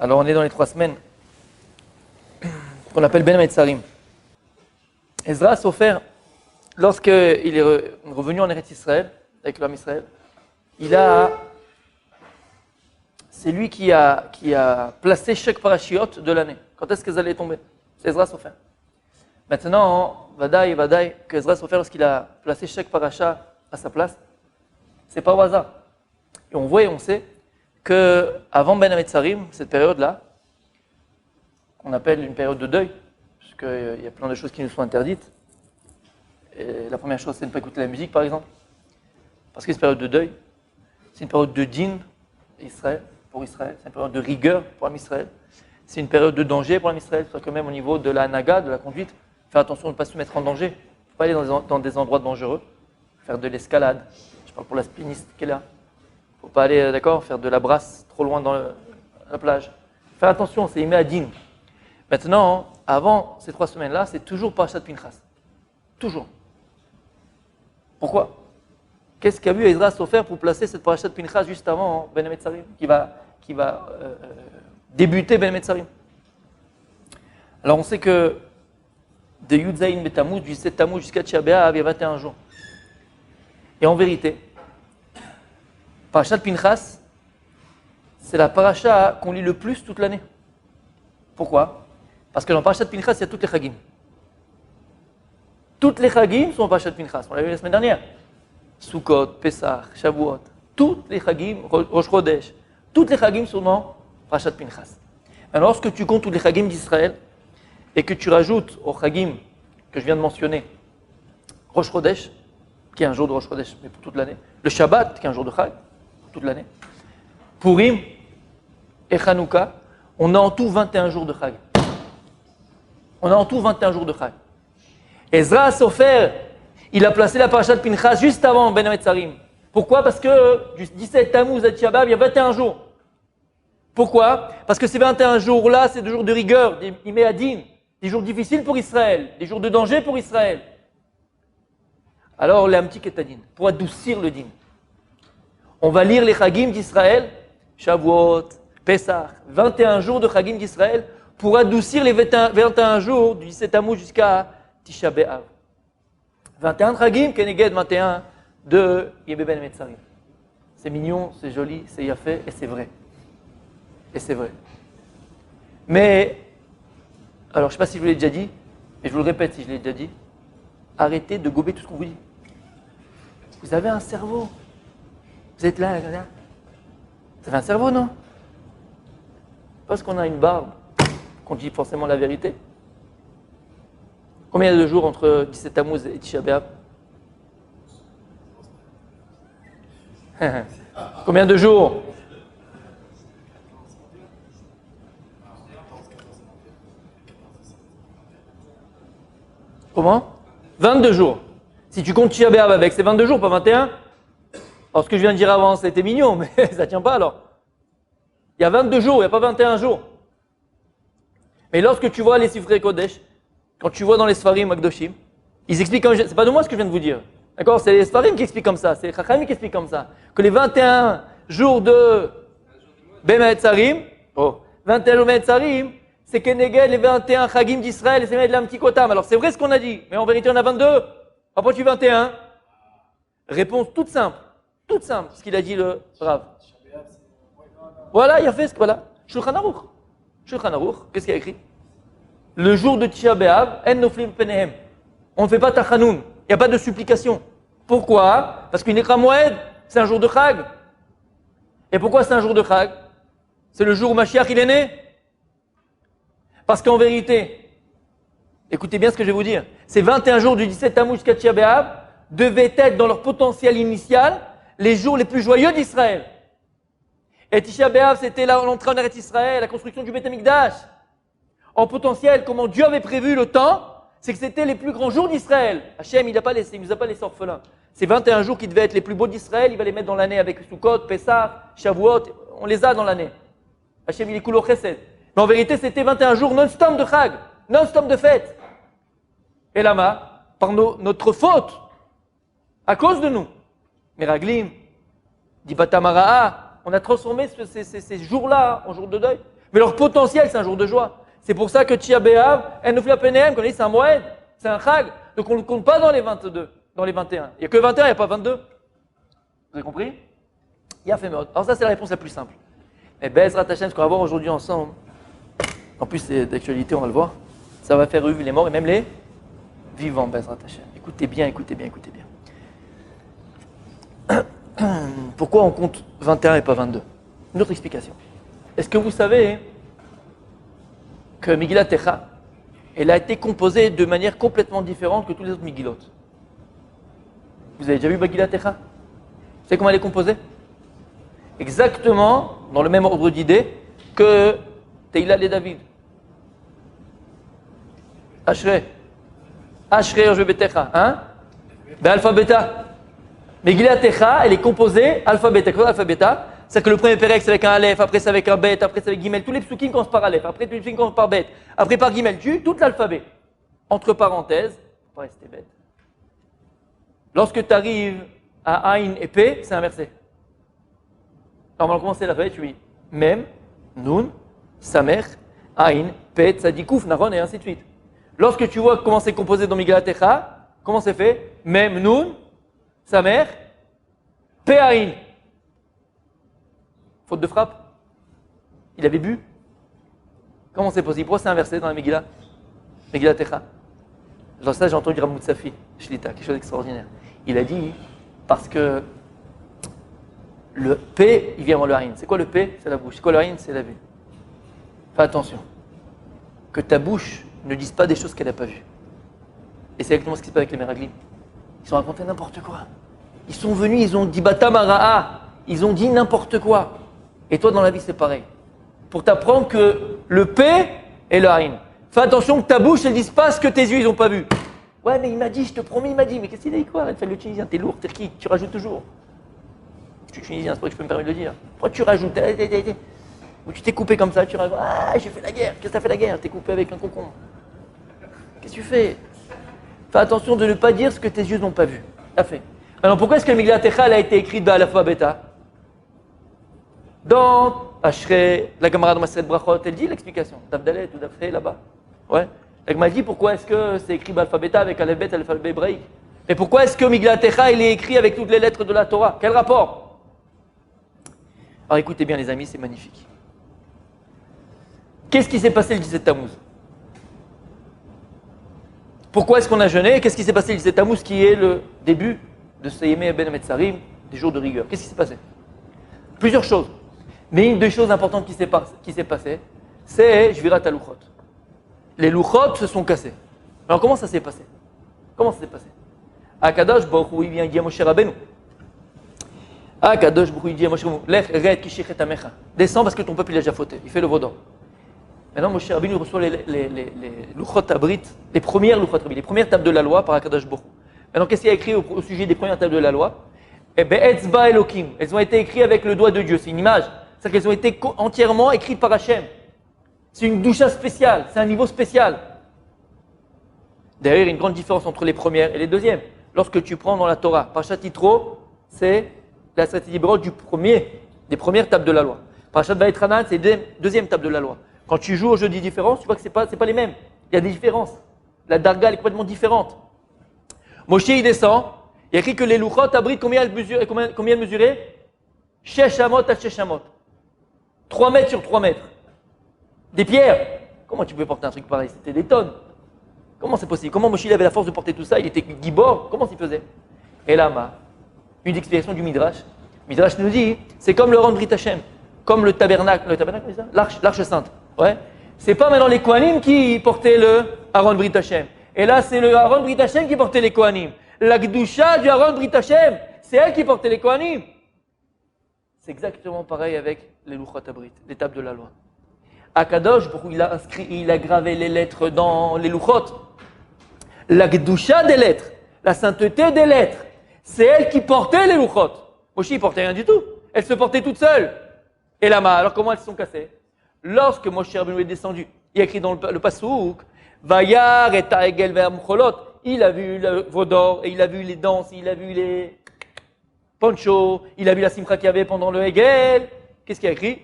Alors on est dans les 3 semaines qu'on appelle Ben Hametzarim. Ezra Sofer, lorsqu'il est revenu en Eretz Israël, avec l'homme Israël, c'est lui qui a placé chaque parashiot de l'année. Quand est-ce qu'elles allaient tomber? C'est Ezra Sofer. Maintenant, Vadaï, que Ezra Sofer, lorsqu'il a placé chaque parasha à sa place, c'est pas au hasard. Et on voit et on sait qu'avant Ben Hametzarim, cette période-là, qu'on appelle une période de deuil, puisqu'il y a plein de choses qui nous sont interdites. Et la première chose, c'est de ne pas écouter la musique, par exemple. Parce que c'est une période de deuil. C'est une période de din pour Israël. C'est une période de rigueur pour l'homme Israël. C'est une période de danger pour l'homme Israël. C'est que même au niveau de la naga, de la conduite, faire attention de ne pas se mettre en danger. Il ne faut pas aller dans des endroits dangereux. Faire de l'escalade. Je parle pour la spiniste qui est là. Il ne faut pas aller, faire de la brasse trop loin dans la plage. Faire attention, c'est aimer à din. Maintenant, avant ces 3 semaines-là, c'est toujours Parashat Pinchas. Toujours. Pourquoi? Qu'est-ce qu'a vu Ezra Sofer pour placer cette Parashat Pinchas juste avant Ben Hametzarim, qui va débuter Ben Hametzarim? Alors on sait que de Yud Zayin Betamuz, du 7 Tammuz jusqu'à Tisha B'Av, il y a 21 jours. Et en vérité, Parashat Pinchas, c'est la parasha qu'on lit le plus toute l'année. Pourquoi? Parce que dans Parashat Pinchas, il y a toutes les Chagim. Toutes les Chagim sont en Parashat Pinchas. On l'a vu la semaine dernière. Sukkot, Pesach, Shavuot. Toutes les Chagim, Rosh Chodesh. Toutes les Chagim sont dans Parashat Pinchas. Alors, lorsque tu comptes tous les Chagim d'Israël et que tu rajoutes au Chagim que je viens de mentionner, Rosh Chodesh, qui est un jour de Rosh Chodesh, mais pour toute l'année, le Shabbat, qui est un jour de Chag, pour toute l'année, Purim et Chanukah, on a en tout 21 jours de Chag. On a en tout 21 jours de Chag. Ezra Sofer, il a placé la parasha de Pinchas juste avant Ben Hametzarim. Pourquoi? Parce que du 17 Tammuz à Tisha B'Av, il y a 21 jours. Pourquoi? Parce que ces 21 jours-là, c'est des jours de rigueur, des Iméadin, des jours difficiles pour Israël, des jours de danger pour Israël. Alors, l'Amtik et Tadin, pour adoucir le din. On va lire les Chagim d'Israël, Shavuot, Pesach, 21 jours de Chagim d'Israël, pour adoucir les 21 jours du 17 Tammuz jusqu'à Tisha B'Av. 21 Chagim, Keneged 21 de Yebe Ben Hametzarim. C'est mignon, c'est joli, c'est yafé et c'est vrai. Et c'est vrai. Mais, alors je ne sais pas si je vous l'ai déjà dit, mais je vous le répète si je l'ai déjà dit, arrêtez de gober tout ce qu'on vous dit. Vous avez un cerveau. Vous êtes là. Vous avez un cerveau, non? Parce qu'on a une barbe, qu'on dit forcément la vérité. Combien de jours entre 17 Tammuz et Tisha B'Av? Combien de jours? Comment? 22 jours. Si tu comptes Tisha B'Av avec, c'est 22 jours, pas 21. Alors ce que je viens de dire avant, c'était mignon, mais ça ne tient pas alors. Il y a 22 jours, il n'y a pas 21 jours. Mais lorsque tu vois les Sifrei Kodesh, quand tu vois dans les Sfarim Akdoshim, ils expliquent comme c'est pas de moi ce que je viens de vous dire. D'accord? C'est les Sfarim qui expliquent comme ça, c'est les Chachamim qui expliquent comme ça. Que les 21 jours de Ben Hametzarim, 21 jours de Ben Hametzarim, c'est Keneged les 21 Chagim d'Israël et c'est de l'Amtikotam. Alors c'est vrai ce qu'on a dit, mais en vérité on a 22. Après tu 21. Réponse toute simple, ce qu'il a dit le Rav. Voilà, il a fait ce que voilà. Shulchan Aruch, qu'est-ce qu'il a écrit? Le jour de Tisha B'Av, en noflim penehem. On ne fait pas tachanoun, il n'y a pas de supplication. Pourquoi? Parce qu'une Ikra Moed, c'est un jour de Chag. Et pourquoi c'est un jour de Chag? C'est le jour où Mashiach il est né. Parce qu'en vérité, écoutez bien ce que je vais vous dire, ces 21 jours du 17 Tammuz jusqu'à Tisha B'Av devaient être dans leur potentiel initial les jours les plus joyeux d'Israël. Et Tisha B'Av, c'était l'entrée en Eretz Israël, la construction du Beth Amikdash. En potentiel, comment Dieu avait prévu le temps, c'est que c'était les plus grands jours d'Israël. Hachem, il ne nous a pas laissé orphelins. Ces 21 jours qui devaient être les plus beaux d'Israël, il va les mettre dans l'année avec Sukkot, Pesach, Shavuot, on les a dans l'année. Hachem, il est Kulo Chesed. Mais en vérité, c'était 21 jours non-stop de Chag, non-stop de fête. Et là, par notre faute, à cause de nous, Meraglim, Dibatamara'a, on a transformé ces jours-là en jours de deuil. Mais leur potentiel, c'est un jour de joie. C'est pour ça que Tia B'Av, Enofla Penehem, qu'on dit c'est un Moed, c'est un Chag. Donc on ne le compte pas dans les 22, dans les 21. Il n'y a que 21, il n'y a pas 22. Vous avez compris? Il y a fait mode. Alors ça, c'est la réponse la plus simple. Mais Bezrat Hashem, ce qu'on va voir aujourd'hui ensemble, en plus c'est d'actualité, on va le voir, ça va faire revivre les morts et même les vivants, Bezrat Hashem. Écoutez bien, écoutez bien, écoutez bien. Pourquoi on compte 21 et pas 22? Une autre explication. Est-ce que vous savez que Megillat Echa, elle a été composée de manière complètement différente que tous les autres Megillot? Vous avez déjà vu Megillat Echa? Vous savez comment elle est composée? Exactement dans le même ordre d'idées que Teila et David. Ashrei. Ashrei Yoshve Betecha. Hein? Alpha Beta. Megillat Echa, elle est composée alpha beta. Quoi alpha beta? C'est que le premier Pérec c'est avec un Aleph, après c'est avec un Bet, après c'est avec Gimel. Tous les psukim commencent par Aleph, après tous les psukim commencent par Bet, après par Gimel. Tout l'alphabet. Entre parenthèses, faut pas rester bête. Lorsque tu arrives à Ain et P, c'est inversé. Normalement, comment c'est l'alphabet? Tu dis Mem, Nun, Samer, Ain, P, Tzadikouf, Naron et ainsi de suite. Lorsque tu vois comment c'est composé dans Megillat Echa, comment c'est fait? Mem, Nun, Samer, P, Ain. Faute de frappe? Il avait bu? Comment c'est possible? Pourquoi c'est inversé dans la Megillah? Megillat Echa. Genre ça, j'ai entendu Rav Moutsafi, Shlita, quelque chose d'extraordinaire. Il a dit, parce que le P, il vient avant le Aïn. C'est quoi le P? C'est la bouche. C'est quoi le Aïn? C'est la vue. Fais attention. Que ta bouche ne dise pas des choses qu'elle n'a pas vues. Et c'est exactement ce qui se passe avec les Meraglim. Ils ont raconté n'importe quoi. Ils sont venus, ils ont dit Bata Mara'a. Ils ont dit n'importe quoi. Et toi, dans la vie, c'est pareil. Pour t'apprendre que le P est le Aïn. Fais attention que ta bouche, elle ne dise pas ce que tes yeux, ils n'ont pas vu. Ouais, mais il m'a dit, je te promets, il m'a dit. Mais qu'est-ce qu'il a dit quoi? Fais le Tunisien, t'es lourd, t'es qui? Tu rajoutes toujours. Je suis Tunisien, c'est pas que je peux me permettre de le dire. Pourquoi tu rajoutes? Ou tu t'es coupé comme ça, tu rajoutes. Ah, j'ai fait la guerre. Qu'est-ce que t'as fait la guerre? T'es coupé avec un concombre. Qu'est-ce que tu fais? Fais attention de ne pas dire ce que tes yeux n'ont pas vu. T'as fait. Alors pourquoi est-ce que le Megillat Echa a été écrit dans l'alpha bêta? Dans Ashrei, la Gemara de Maseret Brachot, elle dit l'explication. D'Abdalet ou d'Afrei là-bas. Ouais. La Gemara dit pourquoi est-ce que c'est écrit l'alpha bêta avec Aleph Bet, l'alphabet hébraïque. Mais pourquoi est-ce que Megillat Echa il est écrit avec toutes les lettres de la Torah? Quel rapport? Alors écoutez bien les amis, c'est magnifique. Qu'est-ce qui s'est passé le 17 Tammuz? Pourquoi est-ce qu'on a jeûné? Qu'est-ce qui s'est passé le 17 Tammuz qui est le début de Seyemé Ben Metzarim, des jours de rigueur? Qu'est-ce qui s'est passé? Plusieurs choses. Mais une des choses importantes qui s'est passée, c'est Jvirat HaLuchot. Les Luchot se sont cassés. Alors comment ça s'est passé? Comment ça s'est passé? Akadosh Baruch Hu, il vient dire à Moshe Rabbeinu. Akadosh Baruch Hu, il dit à Moshe Rabbeinu, Lech red kishich et amecha. Descends parce que ton peuple il a déjà fauté. Il fait le vaudor. Maintenant Moshe Rabbeinu reçoit les Luchot Abrit, les premières Luchot Abrit, les premières tables de la loi par Akadosh Baruch Hu. Maintenant qu'est-ce qu'il y a écrit au sujet des premières tables de la loi? Eh bien, Etzba Elokim. Elles ont été écrites avec le doigt de Dieu. C'est une image. C'est-à-dire qu'elles ont été entièrement écrites par Hachem. C'est une doucha spéciale. C'est un niveau spécial. D'ailleurs, il y a une grande différence entre les premières et les deuxièmes. Lorsque tu prends dans la Torah, Parashat Yitro, c'est la stratégie des premières tables de la loi. Parashat Vayetranan, c'est la deuxième table de la loi. Quand tu joues aux jeux des différences, tu vois que ce n'est pas les mêmes. Il y a des différences. La darga elle est complètement différente. Moshe, il descend. Il y a écrit que les Luchot Abrit, combien elles mesuraient? Sheshamot à Sheshamot. 3 mètres sur 3 mètres. Des pierres. Comment tu pouvais porter un truc pareil? C'était des tonnes. Comment c'est possible? Comment Moshe avait la force de porter tout ça? Il était gibor. Comment s'il faisait? Et là, une explication du Midrash. Midrash nous dit, c'est comme le Aron Brit Hashem, comme le tabernacle, c'est ça? L'arche sainte. Ouais. C'est pas maintenant les Kohanim qui portaient le Aron Brit Hashem. Et là, c'est le Aron Brit Hashem qui portait les Kohanim. La Gdusha du Aron Brit Hashem, c'est elle qui portait les Kohanim. C'est exactement pareil avec les Luchot Abrit, les tables de la loi. Akadosh, il a gravé les lettres dans les Luchot. La Gdusha des lettres, la sainteté des lettres, c'est elle qui portait les Luchot. Moshe, il portait rien du tout. Elle se portait toute seule. Et là, alors comment elles se sont cassées? Lorsque Moshe Rabbeinu est descendu, il y a écrit dans le Passouk, Vayar et Ta'egel ve'amcholot, il a vu le vaudor, et il a vu les danses, il a vu les ponchos, il a vu la simcha qu'il y avait pendant le Hegel. Qu'est-ce qu'il y a écrit?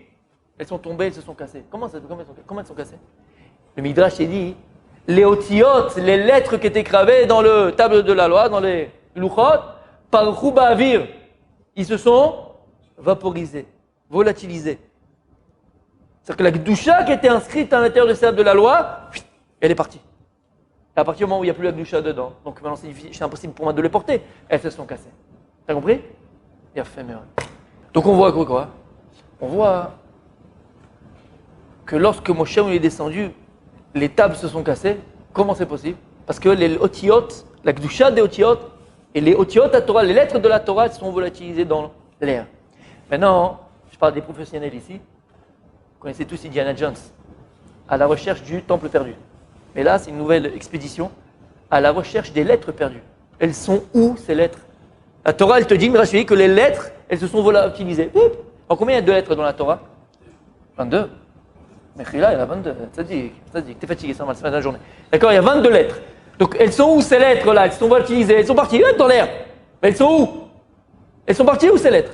elles sont tombées, elles se sont cassées. Comment elles sont cassées? Le Midrash dit, les otiyot, les lettres qui étaient gravées dans le table de la loi, dans les luchot, par Rouba Avir, ils se sont vaporisés, volatilisés. C'est-à-dire que la Gdusha qui était inscrite à l'intérieur du table de la loi, elle est partie. Et à partir du moment où il n'y a plus la Gdusha dedans, donc maintenant c'est impossible pour moi de les porter, elles se sont cassées. T'as compris? Il a fait mieux. Donc on voit quoi? On voit que lorsque Moshe est descendu, les tables se sont cassées. Comment c'est possible? Parce que les otiyot, la Gdusha des otiyot, et les otiyot à Torah, les lettres de la Torah sont volatilisées dans l'air. Maintenant, je parle des professionnels ici. Vous connaissez tous Indiana Jones, à la recherche du temple perdu. Mais là, c'est une nouvelle expédition à la recherche des lettres perdues. Elles sont où ces lettres? La Torah, elle te dit, Mirachi, que les lettres, elles se sont volatilisées. En combien il y a de lettres dans la Torah? 22. Mais là, il y en a 22. Tzadik, t'es fatigué, ça va, c'est la journée. D'accord, il y a 22 lettres. Donc, elles sont où ces lettres-là? Elles sont volatilisées, elles sont parties dans l'air. Mais elles sont où? Elles sont parties où ces lettres?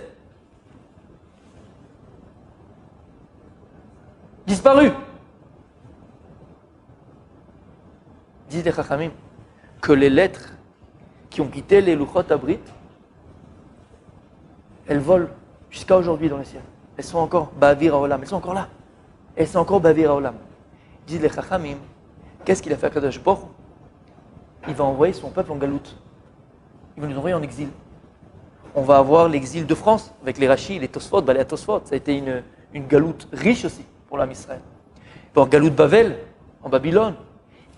Disparues. Disent les Chachamim que les lettres qui ont quitté les Luchot Abrit, elles volent jusqu'à aujourd'hui dans le ciel. Elles sont encore Ba'avir Haolam, elles sont encore là. Elles sont encore Ba'avir Haolam. Disent les Chachamim, qu'est-ce qu'il a fait à Kadosh Baruch Hu? Il va envoyer son peuple en galoute. Il va nous envoyer en exil. On va avoir l'exil de France avec les Rachis, les Tosfot, Balei Tosfot. Ça a été une galoute riche aussi pour l'âme Israël. Il va y avoir galoute Bavel en Babylone.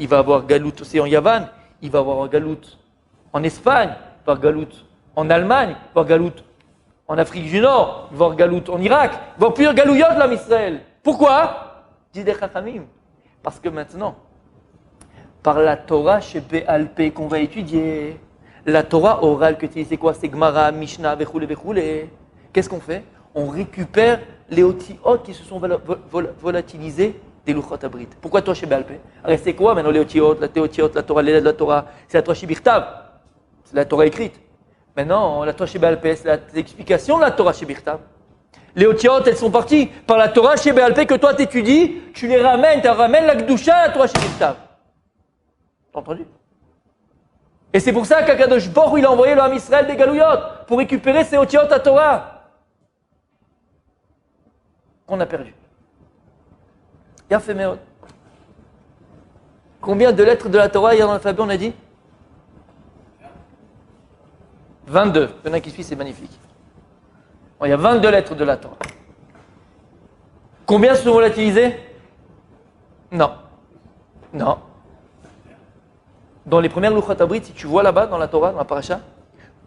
Il va avoir galoute aussi en Yavan. Il va avoir galoute en Espagne. Il va avoir galoute en Allemagne. Il va avoir galoute en Afrique du Nord. Il va avoir galoute en Irak. Il va y avoir plusieurs galouillotes l'âme Israël. Pourquoi? Dit des Chachamim. Parce que maintenant, par la Torah chez Béalpé qu'on va étudier, la Torah orale que tu dis, c'est quoi? C'est Gemara, Mishnah, Vechoulé, Vechoulé. Qu'est-ce qu'on fait? On récupère les otiyot qui se sont volatilisés des Luchot Abrit. Pourquoi Torah chez Béalpé? Alors c'est quoi maintenant les otiyot, la théotiyot, la Torah, les lettres de la Torah? C'est la Torah chez Birtav. C'est la Torah écrite. Maintenant, la Torah chez Béalpé, c'est l'explication de la Torah chez Birtav. Les otiyot, elles sont parties par la Torah chez Béalpé que toi t'étudies, tu les ramènes, tu ramènes la Gdusha à la Torah chez Birtav. T'as entendu? Et c'est pour ça qu'Akadosh Baruch Hu, il a envoyé le Ham Israël des Galouyot pour récupérer ces otiyot à Torah qu'on a perdu. Yafé Meod. Combien de lettres de la Torah il y a dans l'alphabet, on a dit? 22. Il y en a qui suivent, c'est magnifique. Bon, il y a 22 lettres de la Torah. Combien se sont volatilisées? Non. Non. Dans les premières Luchot Abrit, si tu vois là-bas dans la Torah, dans la Paracha,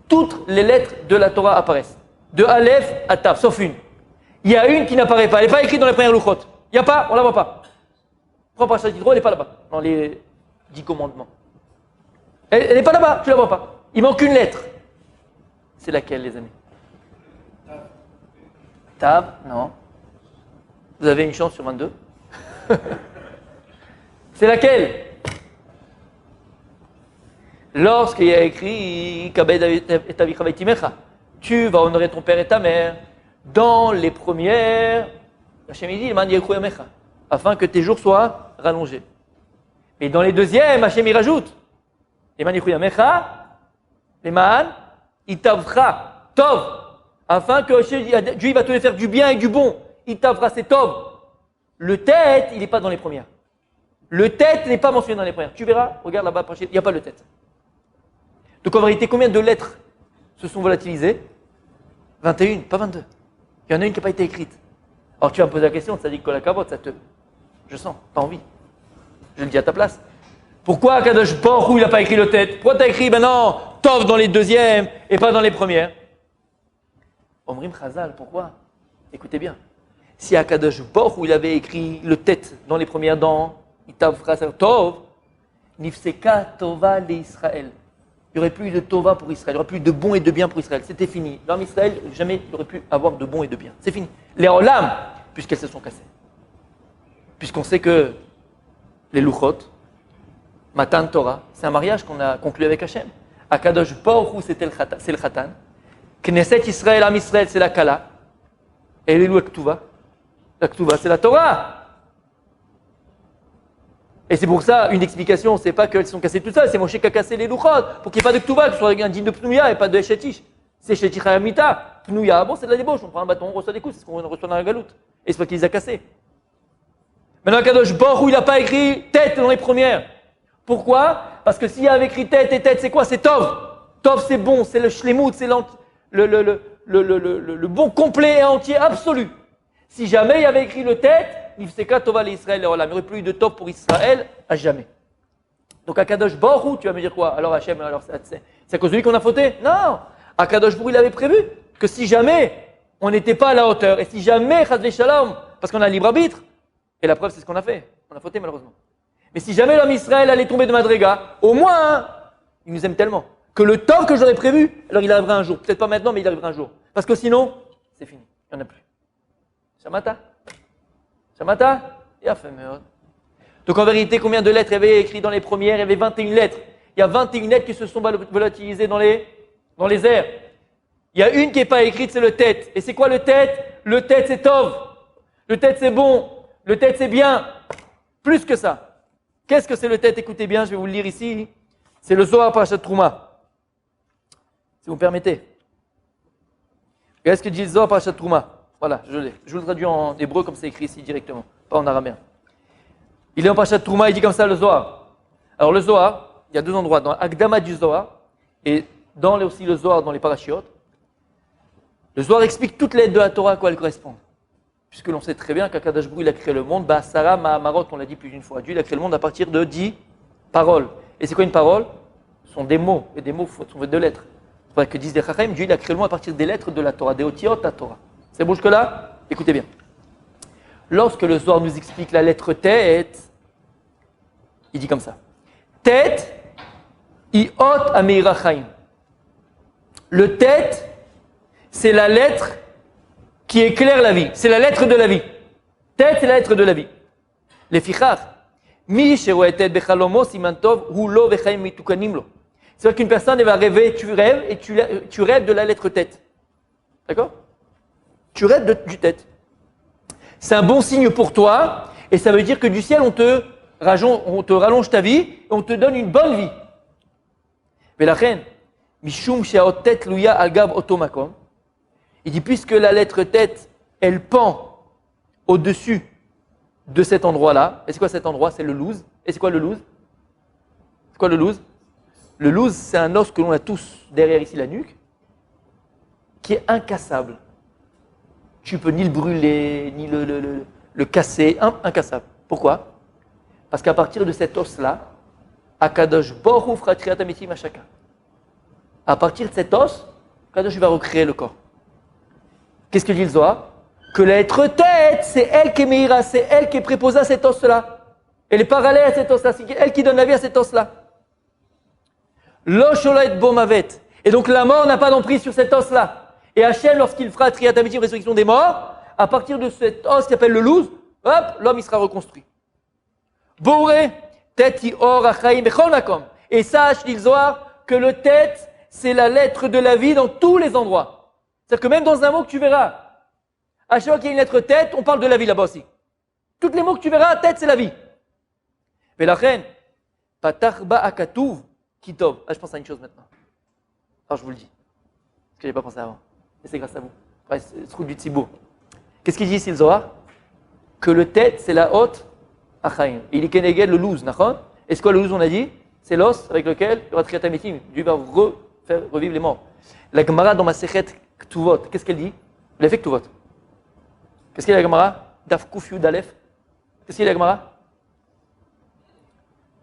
toutes les lettres de la Torah apparaissent. De Aleph à Tav, sauf une. Il y a une qui n'apparaît pas. Elle n'est pas écrite dans les premières Luchot. Il n'y a pas, on ne la voit pas. Prends Paracha Yitro, elle n'est pas là-bas, dans les 10 commandements. Elle n'est pas là-bas, tu ne la vois pas. Il manque une lettre. C'est laquelle, les amis? Tav, non. Vous avez une chance sur 22. C'est laquelle? Lorsqu'il y a écrit tu vas honorer ton père et ta mère dans les premières, afin que tes jours soient rallongés. Mais dans les deuxièmes, Hachem y rajoute tov, afin que Dieu va te faire du bien et du bon. Itavra, c'est tov. Le tête, il n'est pas dans les premières. Le tête n'est pas mentionné dans les premières. Tu verras, regarde là-bas, il n'y a pas le tête. Donc en vérité, combien de lettres se sont volatilisées? 21, pas 22. Il y en a une qui n'a pas été écrite. Alors tu vas me poser la question, ça dit que la cabote, ça te... Je sens, t'as envie. Je le dis à ta place. Pourquoi Kadosh Baruch Hu, il n'a pas écrit le tête? Pourquoi tu as écrit maintenant Tov dans les deuxièmes et pas dans les premières? Omrim Chazal, pourquoi? Écoutez bien. Si Akadosh Baruch Hu, il avait écrit le tête dans les premières dents, Itav Chazal Tov, Nifseka Tova l'Israël. Il n'y aurait plus de Tova pour Israël, il n'y aurait plus de bon et de bien pour Israël. C'était fini. L'homme Israël, jamais il aurait pu avoir de bon et de bien. C'est fini. Les Olam, puisqu'elles se sont cassées. Puisqu'on sait que les Luchot, Matan Torah, c'est un mariage qu'on a conclu avec Hachem. Akadosh Baruch Hu, c'est le Khatan. Knesset Israël, Am Israël, c'est la Kala. Et les Louek Tuva. La Ketouva, c'est la Torah. Et c'est pour ça, une explication, c'est pas qu'elles sont cassées tout ça, c'est Moshe qui a cassé les louchot, pour qu'il n'y ait pas de Ketouva, que ce soit un digne de Pnouya et pas de Eshetish. C'est Eshetish Hayamita. Pnouya, bon, c'est de la débauche, on prend un bâton, on reçoit des coups, c'est ce qu'on reçoit dans la galoute. Et c'est pas qu'il les a cassés. Maintenant, Kadosh Baruch Hu, il n'a pas écrit tête dans les premières. Pourquoi? Parce que s'il y avait écrit tête et tête, c'est quoi? C'est Tov. Tov, c'est bon, c'est le shlemut, c'est le bon complet et entier absolu. Si jamais il y avait écrit le tête, Nifseka Tova l'Israël, il n'y aurait plus eu de Tov pour Israël à jamais. Donc à Kadosh Baruch Hu, tu vas me dire quoi? Alors Hachem, alors c'est à cause de lui qu'on a fauté? Non. À Kadosh Baruch Hu, il avait prévu que si jamais on n'était pas à la hauteur, et si jamais Chad Shalom, parce qu'on a un libre arbitre, et la preuve c'est ce qu'on a fait, on a fauté malheureusement. Mais si jamais l'homme Israël allait tomber de Madrega, au moins, il nous aime tellement, que le temps que j'aurais prévu, alors il arrivera un jour. Peut-être pas maintenant, mais il arrivera un jour. Parce que sinon, c'est fini, il n'y en a plus. Shamata? Il a fait meurtre. Donc en vérité, combien de lettres il y avait écrit dans les premières? Il y avait 21 lettres. Il y a 21 lettres qui se sont volatilisées dans les airs. Il y a une qui n'est pas écrite, c'est le tête. Et c'est quoi le tête? Le tête, c'est Tov. Le tête, c'est bon. Le tête, c'est bien. Plus que ça. Qu'est-ce que c'est le tête? Écoutez bien, je vais vous le lire ici. C'est le Zohar Parashat Trouma. Si vous me permettez. Qu'est-ce que dit le Zohar Parashat Trouma? Voilà, je l'ai. Je vous le traduis en hébreu comme c'est écrit ici directement, pas en araméen. Il est en Parashat Trouma, il dit comme ça le Zohar. Alors le Zohar, il y a deux endroits, dans l'Agdama du Zohar et dans aussi le Zohar dans les Parashiot. Le Zohar explique toutes les lettres de la Torah à quoi elles correspondent. Puisque l'on sait très bien qu'Akadosh Baruch Hu, il a créé le monde, Ba'asara Ma'amarot, on l'a dit plus d'une fois. Dieu il a créé le monde à partir de 10 paroles. Et c'est quoi une parole? Ce sont des mots, et des mots sont faits de lettres. C'est vrai que disent les Chachamim, Dieu il a créé le monde à partir des lettres de la Torah, des otiot la Torah. C'est bon jusque-là? Écoutez bien. Lorsque le Zohar nous explique la lettre tête, il dit comme ça. Tête, iot ameirachaim. Le tête, c'est la lettre qui éclaire la vie. C'est la lettre de la vie. Tête, c'est la lettre de la vie. Les fichar. Mi sheroe tête bechalomo simantov hulo vechaim mitukanim lo. C'est vrai qu'une personne elle va rêver, tu rêves et tu rêves de la lettre tête. D'accord? Tu rêves du tête. C'est un bon signe pour toi et ça veut dire que du ciel on te rallonge ta vie et on te donne une bonne vie. Mais la reine, mishum she'aot tête luya algav otomakom. Il dit puisque la lettre tête, elle pend au-dessus de cet endroit-là. Et c'est quoi cet endroit? C'est le louz. Et c'est quoi le louz? C'est quoi le louz? Le louz, c'est un os que l'on a tous derrière ici la nuque, qui est incassable. Tu peux ni le brûler, ni le casser, incassable. Pourquoi? Parce qu'à partir de cet os-là, Akadosh Baruch Hu fera triat hamitim à chacun. À partir de cet os, Akadosh va recréer le corps. Qu'est-ce que dit le Zohar? Que l'être tête, c'est elle qui est meira, c'est elle qui est préposée à cet os-là. Elle est parallèle à cet os-là, c'est elle qui donne la vie à cet os-là. Lo sholet bomavet. Et donc la mort n'a pas d'emprise sur cet os-là. Et Hachem, lorsqu'il fera triat hamitim, résurrection des morts, à partir de cet os qui s'appelle le louz, hop, l'homme il sera reconstruit. Bourré, tête i or achaim bechol makom. Et sache, dit le Zohar, que le tête, c'est la lettre de la vie dans tous les endroits. C'est-à-dire que même dans un mot que tu verras, à chaque fois qu'il y a une lettre tête, on parle de la vie là-bas aussi. Tous les mots que tu verras, tête, c'est la vie. Mais la reine, patarba akatuv kitov. Ah, je pense à une chose maintenant. Alors je vous le dis, parce que je n'ai pas pensé avant. Et c'est grâce à vous. Ouais, c'est ce route du Tzibour. Qu'est-ce qu'il dit ici le Zohar? Que le tête, c'est la haute achaim. Il est keneged le louz, nachon. Et c'est quoi le louz, on a dit? C'est l'os avec lequel il y aura triat hamitim. Dieu va faire revivre les morts. La Gemara dans ma Sechet Ktuvot, qu'est-ce qu'elle dit? Elle a fait Ktuvot. Qu'est-ce qu'il y a la Gemara? Daf Kuf Yud Aleph. Qu'est-ce qu'il y a la Gemara?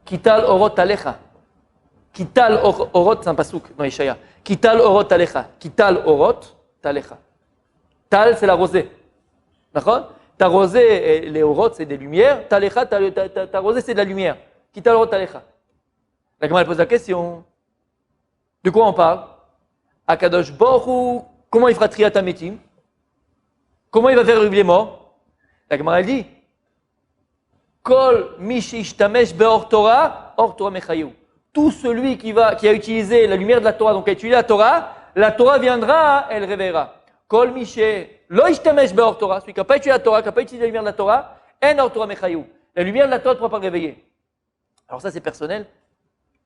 Kital orot alecha. Kital orot, c'est un pasouk dans Ishaya. Kital orot alecha. Kital orot talecha. Tal, c'est la rosée. D'accord? Ta rosée, les orot, c'est des lumières. Talecha, ta rosée, c'est de la lumière. Kital orot talecha. La Gemara pose la question. De quoi on parle? Akadosh Baruch Hu, comment il fera triat hamitim? Comment il va faire revivre les morts? La Gemara elle dit Kol mi sheishtamesh be'or Torah, or Torah mechayu. Tout celui qui a utilisé la lumière de la Torah, donc qui a utilisé la Torah viendra, elle réveillera. Kol mi Lo ishtamesh be'or Torah, celui qui n'a pas étudié la Torah, qui n'a pas utilisé la lumière de la Torah, en or Torah mechayou. La lumière de la Torah ne pourra pas le réveiller. Alors ça, c'est personnel,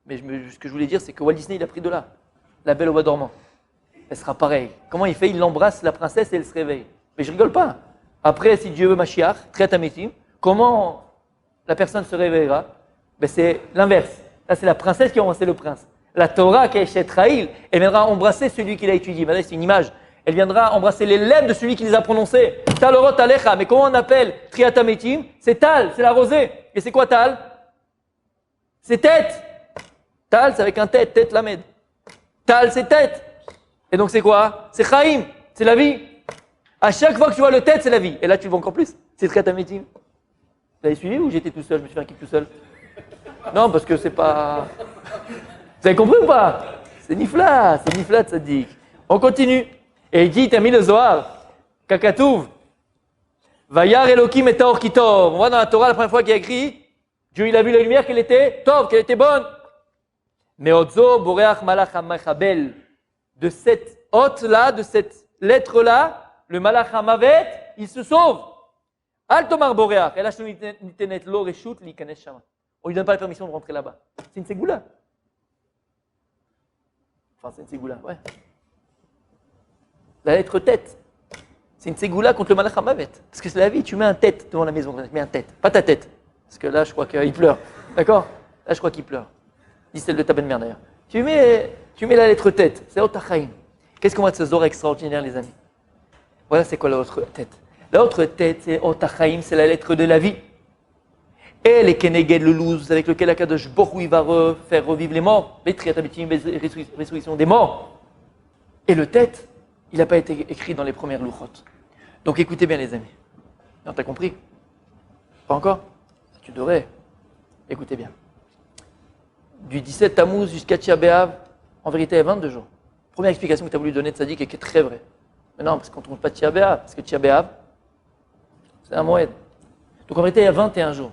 mais ce que je voulais dire, c'est que Walt Disney, il a pris de là. La Belle au bois dormant. Elle sera pareille. Comment il fait? Il embrasse la princesse et elle se réveille. Mais je rigole pas. Après, si Dieu veut Mashiach, Triatamétim, comment la personne se réveillera? Ben, c'est l'inverse. Là, c'est la princesse qui a embrassé le prince. La Torah, qui est chez Traïl, elle viendra embrasser celui qui l'a étudié. Maintenant, c'est une image. Elle viendra embrasser les lèvres de celui qui les a prononcées. Talorot Alecha. Mais comment on appelle Triatamétim? C'est Tal, c'est la rosée. Et c'est quoi Tal? C'est tête. Tal, c'est avec un tête, tête lamed. Tal, c'est tête. Et donc, c'est quoi? C'est Chaim, c'est la vie. À chaque fois que tu vois le tête, c'est la vie. Et là, tu le vois encore plus. C'est Triatamétim. Vous avez suivi ou j'étais tout seul? Je me suis fait un kiff tout seul. Non, parce que c'est pas. Vous avez compris ou pas? C'est Niflat, ça dit. On continue. Et il dit, t'as mis le Zohar, Kakatouv, Vayar Elohim et Taor Kitov. On voit dans la Torah la première fois qu'il y a écrit, Dieu il a vu la lumière qu'elle était tov, qu'elle était bonne. Mais Odzo, Boreach Malach HaMachabel, de cette hôte-là, de cette lettre-là, le Malach HaMavet, il se sauve. Al Tomar Boreach, El Hashem Nitenet Lo Reshut Likanesh Shama. On lui donne pas la permission de rentrer là-bas. C'est une ségoula. Enfin, c'est une ségoula, ouais. La lettre tête. C'est une ségoula contre le Malach HaMavet. Parce que c'est la vie, tu mets un tête devant la maison, tu mets un tête, pas ta tête. Parce que là, je crois qu'il pleure. D'accord? Là, je crois qu'il pleure. Dis celle de ta belle-mère d'ailleurs. Tu mets la lettre tête, c'est Otachaim. Qu'est-ce qu'on voit de ce Zohar extraordinaire, les amis? Voilà, c'est quoi la autre tête? La autre tête, c'est Otachaim, c'est la lettre de la vie. Et les Keneged, le louz, avec lequel Akadosh Borou il va faire revivre les morts, les Triatabitim, les résurrections des morts. Et le tête, il n'a pas été écrit dans les premières louchot. Donc écoutez bien, les amis. Non, t'as compris? Pas encore? Tu devrais. Écoutez bien. Du 17 Tammuz jusqu'à Tisha B'Av, en vérité, il y a 22 jours. Première explication que tu as voulu donner de Tzadik et qui est très vraie. Mais non, parce qu'on ne compte pas Tisha B'Av, parce que Tisha B'Av, c'est un moed. Donc en vérité, il y a 21 jours.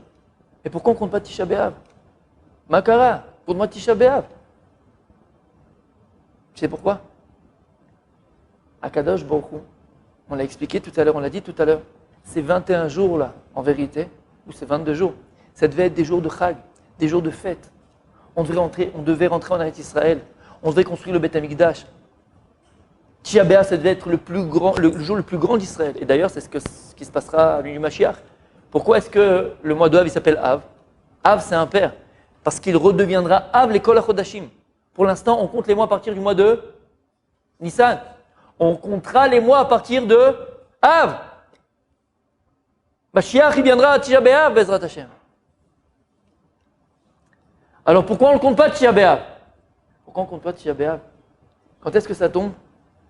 Et pourquoi on ne compte pas Tisha B'Av? Makara, pour moi Tisha B'Av. Tu sais pourquoi? Akadosh Baruch Hu, on l'a expliqué tout à l'heure, on l'a dit tout à l'heure, ces 21 jours-là, en vérité, ou ces 22 jours, ça devait être des jours de Chag, des jours de fête. On devait rentrer en Eretz Israël, on devait construire le Beth Amikdash. Tisha B'Av, ça devait être le jour le plus grand d'Israël. Et d'ailleurs, c'est ce qui se passera à l'Union Mashiach. Pourquoi est-ce que le mois de Av, il s'appelle Av? Av, c'est un père, parce qu'il redeviendra Av l'Ekol HaChodashim. Pour l'instant, on compte les mois à partir du mois de Nissan. On comptera les mois à partir de Av. Mashiach, il viendra à Tisha B'Av, Bezrat Hashem. Alors pourquoi on ne compte pas Tisha B'Av? Pourquoi on ne compte pas Tisha B'Av? Quand est-ce que ça tombe?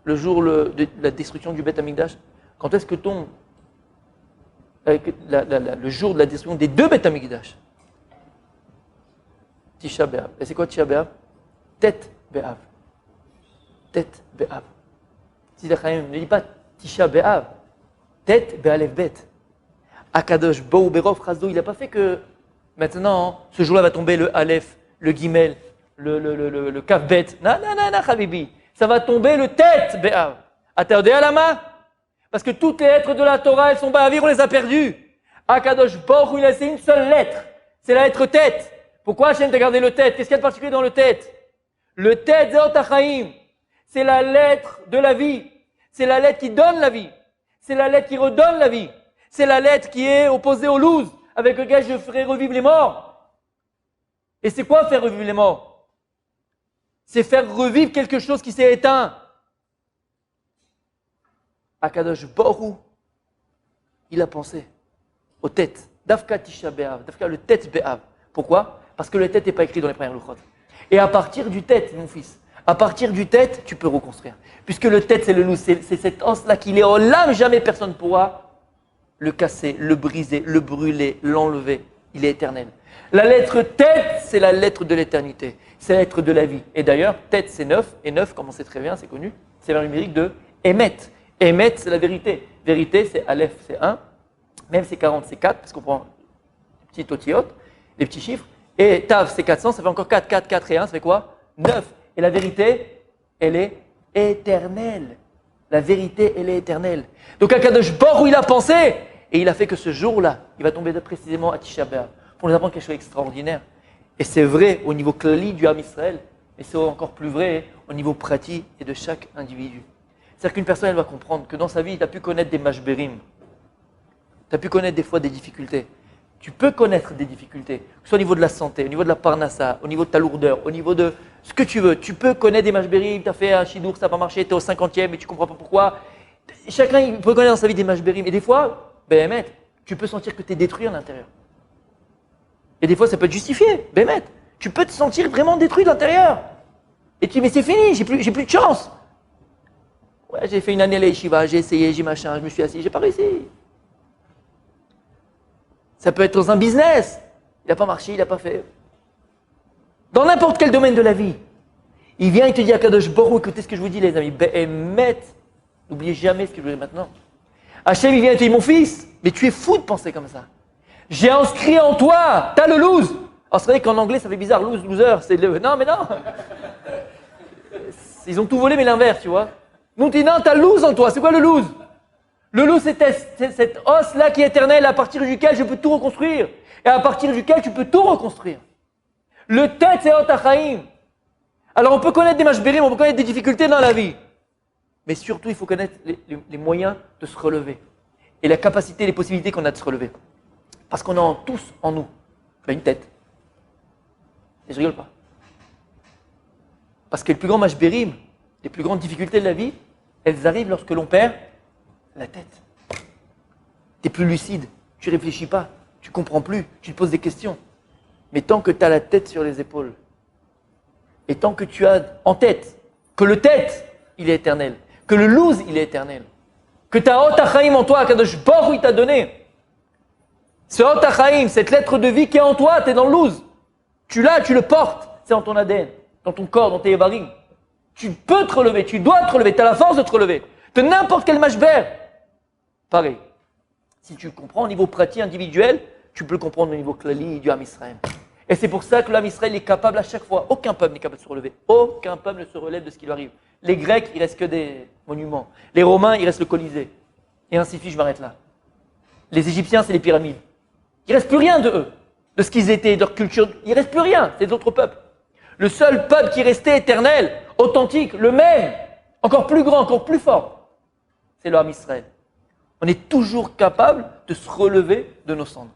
Le jour de la destruction du Beth Amikdash? Quand est-ce que tombe le jour de la destruction des deux Beth Amikdash? Tisha B'Av. Et c'est quoi Tisha B'Av? Tête B'Av. Tête B'Av. Ne dis pas Tisha B'Av. Tête B'Alef Bet. Akadosh Bo Berov Chazdo, il n'a pas fait que maintenant, ce jour-là va tomber le Aleph, le Gimel, le Kaf Bet. Non, Habibi. Ça va tomber le tête B'Av. Attendez à la main. Parce que toutes les lettres de la Torah, elles sont ba'avir, on les a perdues. Akadosh Baruch Hu, il a laissé une seule lettre. C'est la lettre tête. Pourquoi Hachem t'a gardé le tête? Qu'est-ce qu'il y a de particulier dans le tête? Le tête, c'est Otachaim. C'est la lettre de la vie. C'est la lettre qui donne la vie. C'est la lettre qui redonne la vie. C'est la lettre qui est opposée au louz, avec lequel je ferai revivre les morts. Et c'est quoi faire revivre les morts? C'est faire revivre quelque chose qui s'est éteint. Akadosh Baruch, il a pensé aux têtes. Dafka Tisha B'Av, Dafka le tête B'Av. Pourquoi? Parce que le tête n'est pas écrit dans les premières louchot. Et à partir du tête, mon fils, à partir du tête, tu peux reconstruire. Puisque le tête, c'est le nous, c'est cette os-là qu'il est en l'âme, jamais personne ne pourra le casser, le briser, le brûler, l'enlever. Il est éternel. La lettre tête, c'est la lettre de l'éternité. C'est la lettre de la vie. Et d'ailleurs, tête, c'est 9. Et 9, comme on sait très bien, c'est connu, c'est le numérique de Emet. Emet, c'est la vérité. Vérité, c'est Aleph, c'est 1. Même c'est 40, c'est 4, parce qu'on prend les petits otiotes, les petits chiffres. Et Tav, c'est 400, ça fait encore 4, 4, 4 et 1, ça fait quoi? 9. Et la vérité, elle est éternelle. La vérité, elle est éternelle. Donc Akadosh Baruch Hu, il a pensé, et il a fait que ce jour-là, il va tomber précisément à Tisha B'Av, pour nous apprendre quelque chose d'extraordinaire. Et c'est vrai au niveau klali du Ham Israël, mais c'est encore plus vrai au niveau pratique et de chaque individu. C'est-à-dire qu'une personne, elle va comprendre que dans sa vie, tu as pu connaître des mashberim, tu as pu connaître des fois des difficultés. Tu peux connaître des difficultés, que ce soit au niveau de la santé, au niveau de la parnassa, au niveau de ta lourdeur, au niveau de ce que tu veux. Tu peux connaître des mashberim, tu as fait un shidour, ça n'a pas marché, tu es au 50e et tu ne comprends pas pourquoi. Chacun il peut connaître dans sa vie des mashberim. Et des fois, Béhémet, tu peux sentir que tu es détruit à l'intérieur. Et des fois, ça peut être justifié. Béhémet, tu peux te sentir vraiment détruit de l'intérieur. Et tu dis, mais c'est fini, j'ai plus de chance. Ouais, j'ai fait une année à l'Yeshiva, j'ai essayé, j'ai machin, je me suis assis, j'ai pas réussi. Ça peut être dans un business. Il n'a pas marché, il n'a pas fait. Dans n'importe quel domaine de la vie. Il vient, il te dit à Kadosh Baruch Hu, écoutez ce que je vous dis les amis, Béhémet, n'oubliez jamais ce que je vous dis maintenant. Hachem, il vient et te dit, mon fils, mais tu es fou de penser comme ça. J'ai inscrit en toi, t'as le lose. Alors c'est vrai qu'en anglais ça fait bizarre, lose, loser, c'est le... Non mais non. Ils ont tout volé mais l'inverse, tu vois. Nous on dit non, t'as le lose en toi, c'est quoi le lose? Le lose c'est cet os là qui est éternel à partir duquel je peux tout reconstruire. Et à partir duquel tu peux tout reconstruire. Le tête c'est Ot HaChaim. Alors on peut connaître des mashberim, on peut connaître des difficultés dans la vie. Mais surtout il faut connaître les moyens de se relever. Et la capacité, les possibilités qu'on a de se relever. Parce qu'on a tous en nous une tête. Et je rigole pas. Parce que les plus grands mashberim, les plus grandes difficultés de la vie, elles arrivent lorsque l'on perd la tête. Tu n'es plus lucide, tu ne réfléchis pas, tu ne comprends plus, tu te poses des questions. Mais tant que tu as la tête sur les épaules, et tant que tu as en tête que le tête, il est éternel, que le lose, il est éternel, que tu as Ot HaChaim en toi, Kadosh Baruch Hu, il t'a donné. Ce Ot HaChaim, cette lettre de vie qui est en toi, tu es dans le lose. Tu l'as, tu le portes, c'est dans ton ADN, dans ton corps, dans tes évarim. Tu peux te relever, tu dois te relever, tu as la force de te relever. De n'importe quel mashber. Pareil. Si tu le comprends au niveau pratique, individuel, tu peux le comprendre au niveau klali du Ham Israël. Et c'est pour ça que l'Ham Israël est capable à chaque fois. Aucun peuple n'est capable de se relever. Aucun peuple ne se relève de ce qui lui arrive. Les Grecs, il ne reste que des monuments. Les Romains, il reste le Colisée. Et ainsi de suite, je m'arrête là. Les Égyptiens, c'est les pyramides. Il ne reste plus rien de eux, de ce qu'ils étaient, de leur culture. Il ne reste plus rien, c'est d'autres peuples. Le seul peuple qui restait éternel, authentique, le même, encore plus grand, encore plus fort, c'est le Ham Israël. On est toujours capable de se relever de nos cendres.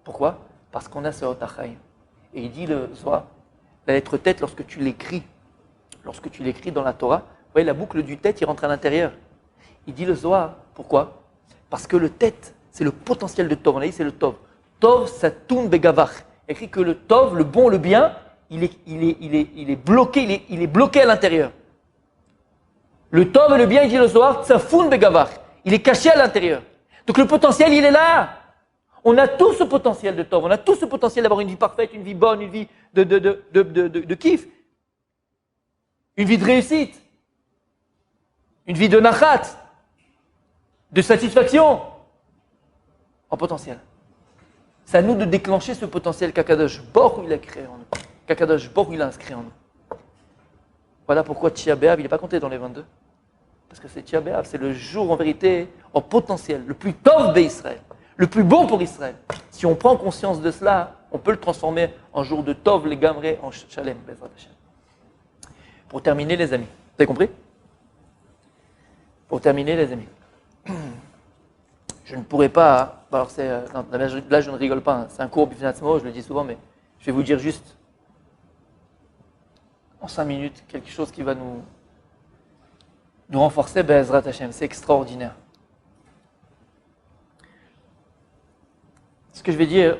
Pourquoi? Parce qu'on a ce Ot HaChaim. Et il dit le Zohar, la lettre tête, lorsque tu l'écris dans la Torah, vous voyez la boucle du tête, il rentre à l'intérieur. Il dit le Zohar, pourquoi? Parce que le tête, c'est le potentiel de Tov. On a dit c'est le Tov. Tov, ça tourne begavach. Écrit que le Tov, le bon, le bien, il est bloqué à l'intérieur. Le Tov et le bien, il dit le Zohar, tsafoun begavach. Il est caché à l'intérieur. Donc le potentiel, il est là. On a tout ce potentiel de Tov. On a tout ce potentiel d'avoir une vie parfaite, une vie bonne, une vie de kiff. Une vie de réussite. Une vie de nachat. De satisfaction. En potentiel. C'est à nous de déclencher ce potentiel qu'Akadosh Baruch Hu il a créé en nous. Qu'Akadosh Baruch Hu il a inscrit en nous. Voilà pourquoi Tisha B'Av, il n'est pas compté dans les 22. Parce que c'est Tisha B'Av, c'est le jour en vérité, en potentiel, le plus tov d'Israël, le plus bon pour Israël. Si on prend conscience de cela, on peut le transformer en jour de tov, les gamré, en shalem. Pour terminer les amis, vous avez compris? Pour terminer les amis. Je ne pourrais pas, alors là je ne rigole pas, hein, c'est un cours Bifnatzmo, je le dis souvent, mais je vais vous dire juste en 5 minutes quelque chose qui va nous renforcer, Be'ezrat Hashem, c'est extraordinaire. Ce que je vais dire,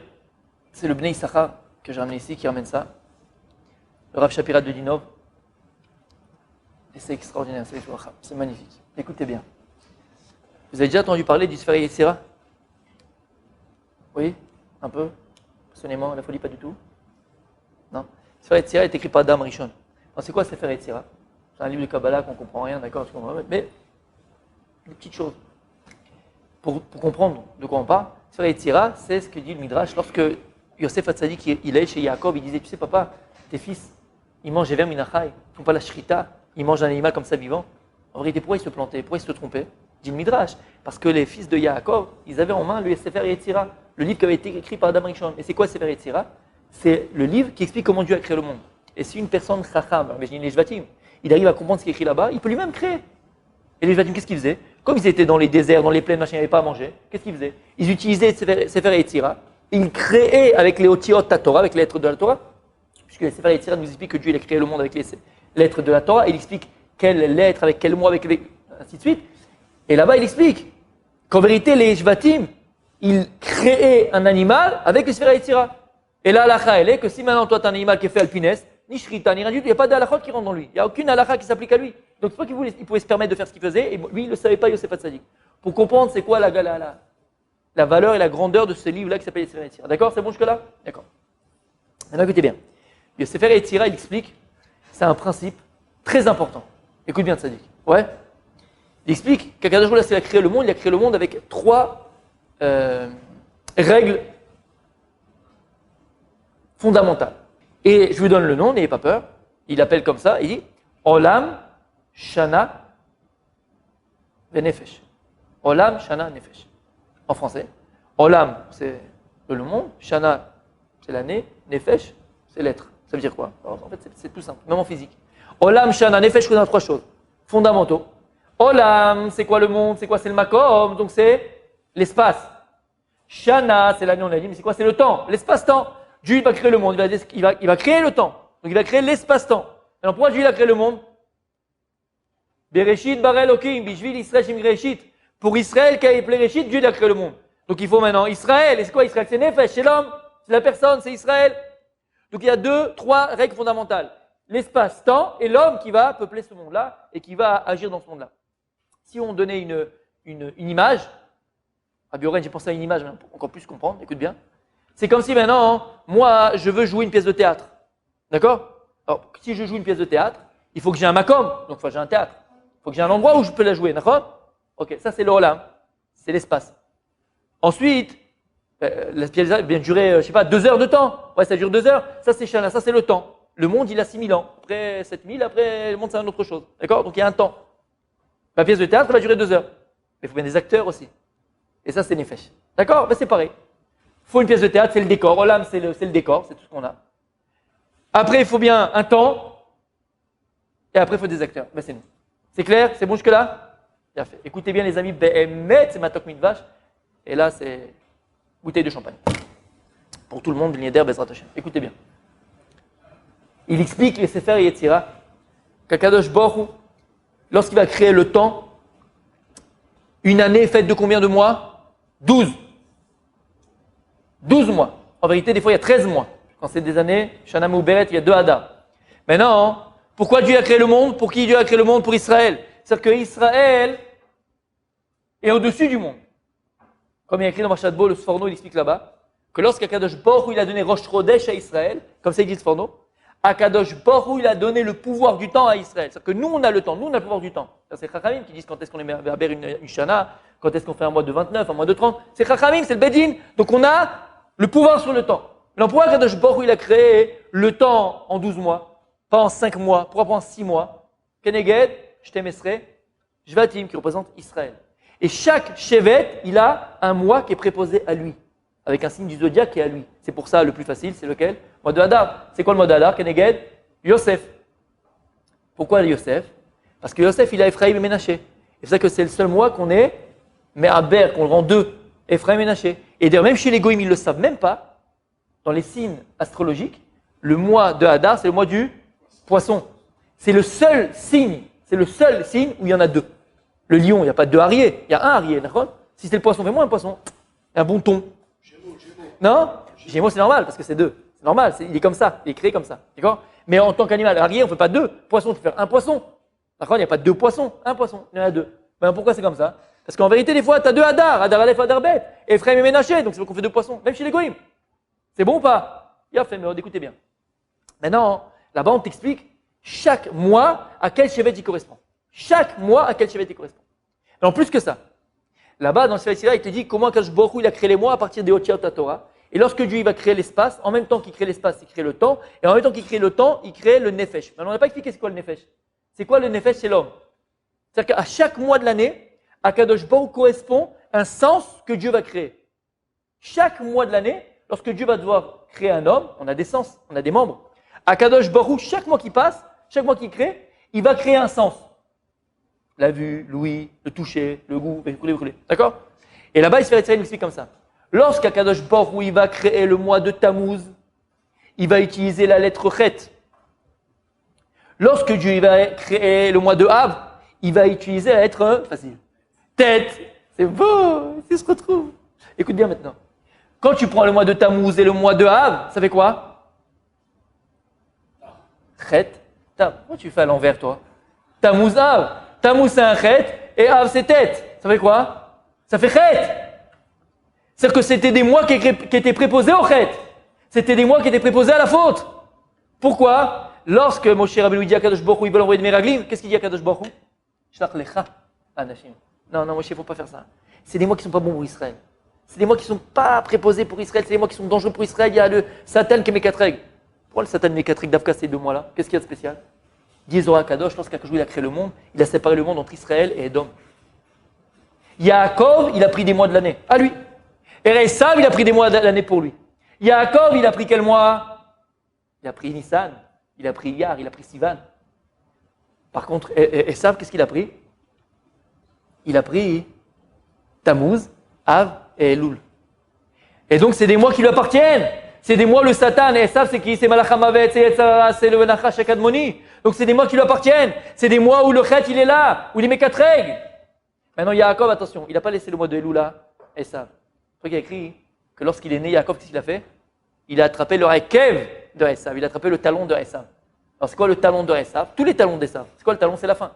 c'est le Bnei Issachar que j'ai ramené ici, qui ramène ça, le Rav Shapira de Dinov, et c'est extraordinaire, c'est magnifique. Écoutez bien. Vous avez déjà entendu parler du Sefer Yetzira? Oui? Un peu? Passionnément, la folie, pas du tout? Non? Sefer Yetzira est écrit par Adam Rishon. C'est quoi Sefer Yetzira? C'est un livre de Kabbalah qu'on ne comprend rien, d'accord? Mais des petites choses. Pour comprendre de quoi on parle, Sefer Yetzira, c'est ce que dit le Midrash. Lorsque Yosef Hatzadik, il est chez Yaakov, il disait, tu sais papa, tes fils, ils mangent les vers minachai, ils ne font pas la shrita, ils mangent un animal comme ça vivant. En vérité, pourquoi ils se plantaient? Pourquoi ils se trompaient? Dit le Midrash. Parce que les fils de Yaakov, ils avaient en main le Sefer Yetzira, le livre qui avait été écrit par Adam Rishon. Et c'est quoi Sefer Yetzira? C'est le livre qui explique comment Dieu a créé le monde. Et si une personne chacham, imaginez les Shvatim, il arrive à comprendre ce qui est écrit là-bas, il peut lui-même créer. Et les Shvatim, qu'est-ce qu'ils faisaient? Comme ils étaient dans les déserts, dans les plaines, machin, ils n'avaient pas à manger, qu'est-ce qu'ils faisaient? Ils utilisaient Sefer Yetzira, et ils créaient avec les Otiot ta Torah, avec les lettres de la Torah, puisque le Sefer Yetzira nous explique que Dieu il a créé le monde avec les lettres de la Torah, il explique quelles lettres, avec quel mot, avec ainsi de suite. Et là-bas, il explique qu'en vérité, les Shvatim, ils créaient un animal avec le Sefer Yetzira. Et là, l'halakha, elle est que si maintenant toi, tu as un animal qui est fait alpinès, ni shrita, ni rien du tout, il n'y a pas d'halakha qui rentre dans lui. Il n'y a aucune halakha qui s'applique à lui. Donc c'est pas qu'il pouvait se permettre de faire ce qu'il faisait, et lui, il ne le savait pas, Yosef Hatzadik. Pour comprendre c'est quoi la valeur et la grandeur de ce livre-là qui s'appelle le Sefer Yetzira. D'accord? C'est bon jusque-là? D'accord. Maintenant, écoutez bien. Le Sefer Yetzira, il explique, c'est un principe très important. Écoute bien, Tzadik. Ouais? Il explique qu'Akadosh Baruch Hu, il a créé le monde, il a créé le monde avec 3 règles fondamentales. Et je vous donne le nom, n'ayez pas peur. Il appelle comme ça, il dit Olam, Shana, Venefesh. Olam, Shana, Nefesh. En français. Olam, c'est le monde. Shana, c'est l'année. Nefesh, c'est l'être. Ça veut dire quoi? Alors, en fait, c'est tout simple, même en physique. Olam, Shana, Nefesh, on a 3 choses fondamentaux. Olam, c'est quoi le monde? C'est quoi? C'est le makom, donc c'est l'espace. Shana, c'est l'année, on a dit, mais c'est quoi? C'est le temps, l'espace-temps. Dieu va créer le monde, il va créer le temps. Donc il va créer l'espace-temps. Alors pourquoi Dieu a créé le monde? Bereshit bara Elokim, bishvil Israël shim Bereshit. Pour Israël qui a appelé Bereshit, Dieu a créé le monde. Donc il faut maintenant Israël. Et c'est quoi Israël? C'est Nefesh, c'est l'homme, c'est la personne, c'est Israël. Donc il y a 3 règles fondamentales. L'espace-temps et l'homme qui va peupler ce monde-là et qui va agir dans ce monde-là. Si on donnait une image, à Bioren, j'ai pensé à une image pour encore plus comprendre, écoute bien. C'est comme si maintenant, moi, je veux jouer une pièce de théâtre. D'accord? Alors, si je joue une pièce de théâtre, il faut que j'ai un makom, donc j'ai un théâtre. Il faut que j'ai un endroit où je peux la jouer, d'accord? Ok, ça c'est l'olam, c'est l'espace. Ensuite, la pièce va bien durer, je sais pas, 2 heures de temps. Ouais, ça dure 2 heures, ça c'est shana, ça c'est le temps. Le monde, il a 6000 ans. Après 7000, après le monde, c'est une autre chose. D'accord? Donc il y a un temps. La pièce de théâtre va durer 2 heures. Mais il faut bien des acteurs aussi. Et ça, c'est Nefesh. D'accord? Ben, c'est pareil. Il faut une pièce de théâtre, c'est le décor. Olam, c'est le décor, c'est tout ce qu'on a. Après, il faut bien un temps. Et après, il faut des acteurs. Ben, c'est nous. C'est clair? C'est bon jusque-là? Bien fait. Écoutez bien, les amis. Be'emet, c'est Matok Mitvash. Et là, c'est bouteille de champagne. Pour tout le monde, Nieder Bezrat Hashem. Écoutez bien. Il explique les Sefer Yetzira qu'Akadosh Baruch Hu, lorsqu'il va créer le temps, une année est faite de combien de mois? 12. 12 mois. En vérité, des fois, il y a 13 mois. Quand c'est des années, Shana Mouberet, il y a 2 Hadar. Maintenant, pourquoi Dieu a créé le monde? Pour qui Dieu a créé le monde? Pour Israël. C'est-à-dire que Israël est au-dessus du monde. Comme il y a écrit dans Machadbo, le Sforno, il explique là-bas, que lorsqu'Akadosh Baruch Hu, il a donné Rosh Chodesh à Israël, comme ça il dit le Sforno, Akadosh Baruch Hu, il a donné le pouvoir du temps à Israël. C'est-à-dire que nous, on a le temps, nous, on a le pouvoir du temps. C'est Chachamim qui disent quand est-ce qu'on met à Ber une Shana, quand est-ce qu'on fait un mois de 29, un mois de 30. C'est Chachamim, c'est le Bedin. Donc on a le pouvoir sur le temps. Alors pourquoi Akadosh Baruch Hu, il a créé le temps en 12 mois, pas en 5 mois, pourquoi pas en 6 mois? Keneged, Shtemesre, Shvatim, qui représente Israël. Et chaque Shevet, il a un mois qui est préposé à lui, avec un signe du zodiaque qui est à lui. C'est pour ça, le plus facile, c'est lequel? Mois de Hadar. C'est quoi le mois de Hadar? Keneged, Yosef. Pourquoi Yosef? Parce que Yosef, il a Ephraim et Ménaché. C'est ça que c'est le seul mois qu'on est, mais à Ber, qu'on le rend 2, Ephraim et Ménaché. Et d'ailleurs, même chez les Goïms, ils ne le savent même pas, dans les signes astrologiques, le mois de Hadar, c'est le mois du poisson. C'est le seul signe où il y en a 2. Le lion, il n'y a pas 2 ariés, il y a un arié, d'accord? Si c'est le poisson, fais-moi un poisson. Un bon thon. Gémeaux. Non? Gémeaux, c'est normal, parce que c'est 2. C'est normal, il est comme ça, il est créé comme ça, d'accord? Mais en tant qu'animal arié, on ne fait pas 2. Poisson, tu peux faire un poisson. D'accord? Il n'y a pas 2 poissons, un poisson, il y en a 2. Ben, pourquoi c'est comme ça? Parce qu'en vérité, des fois, tu as 2 Hadar, Hadar Aleph, Hadar Bet, Ephraim et Ménaché, donc c'est pour qu'on fait 2 poissons, même chez les Goïms. C'est bon ou pas? Il a fait, mais écoutez bien. Maintenant, là-bas, on t'explique chaque mois à quel Shevet il correspond. Chaque mois à quel Shevet il correspond. Et en plus que ça, là-bas, dans le Sefer Yetzira, il te dit comment Akadosh Baruch Hu, il a créé les mois à partir des Otiot Torah. Et lorsque Dieu il va créer l'espace, en même temps qu'il crée l'espace, il crée le temps. Et en même temps qu'il crée le temps, il crée le Nefesh. Mais on n'a pas expliqué c'est quoi le Nefesh. C'est quoi le Nefesh? C'est l'homme. C'est-à-dire qu'à chaque mois de l'année, Akadosh Baruch correspond à un sens que Dieu va créer. Chaque mois de l'année, lorsque Dieu va devoir créer un homme, on a des sens, on a des membres. Akadosh Baruch, chaque mois qui passe, chaque mois qu'il crée, il va créer un sens. La vue, l'ouïe, le toucher, le goût, d'accord? Et là-bas, il se fait retirer une explique comme ça. Lorsqu'Akadosh Baruch il va créer le mois de Tammuz, il va utiliser la lettre Chet. Lorsque Dieu va créer le mois de Av, il va utiliser la lettre facile. Tête. C'est beau, ça se retrouve. Écoute bien maintenant. Quand tu prends le mois de Tammuz et le mois de Av, ça fait quoi? Chet. Pourquoi tu fais à l'envers, toi? Tammuz, Av. Tammuz, c'est un Chet et Av, c'est tête. Ça fait quoi? Ça fait Chet. C'est-à-dire que c'était des mois qui étaient préposés au Chet. C'était des mois qui étaient préposés à la faute. Pourquoi? Lorsque Moshe Rabbeinu dit à Kadosh Baruch Hu, il veut l'envoyer de Meraglim, qu'est-ce qu'il dit à Kadosh Baruch Hu? Shlach lecha anashim. Non, Moshe, il ne faut pas faire ça. C'est des mois qui ne sont pas bons pour Israël. C'est des mois qui ne sont pas préposés pour Israël. C'est des mois qui sont dangereux pour Israël. Il y a le Satan qui met 4 règles. Pourquoi le Satan met 4 règles d'Afka ces 2 mois-là? Qu'est-ce qu'il y a de spécial? Dit Zohar Kadosh, lorsqu'Akadosh il a créé le monde, il a séparé le monde entre Israël et Édom. Yaakov, il a pris des mois de l'année. À lui. Et Esav, il a pris des mois de l'année pour lui. Yaakov, il a pris quel mois? Il a pris Nissan, il a pris Iyar, il a pris Sivan. Par contre, Esav, qu'est-ce qu'il a pris? Il a pris Tammuz, Av et Elul. Et donc, c'est des mois qui lui appartiennent. C'est des mois, le Satan, et Esav, c'est qui? C'est Malachamavet, c'est Yetzara, c'est le Nachash Akadmoni. Donc, c'est des mois qui lui appartiennent. C'est des mois où le Chet, il est là, où il met 4 règles. Maintenant, Yaakov, attention, il n'a pas laissé le mois de Elul là, Esav. Il y a écrit que lorsqu'il est né, Yaakov, qu'est-ce qu'il a fait? Il a attrapé le Rekev de Esav, il a attrapé le talon de Esav. Alors c'est quoi le talon de Esav? Tous les talons d'Esav. C'est quoi le talon? C'est la fin.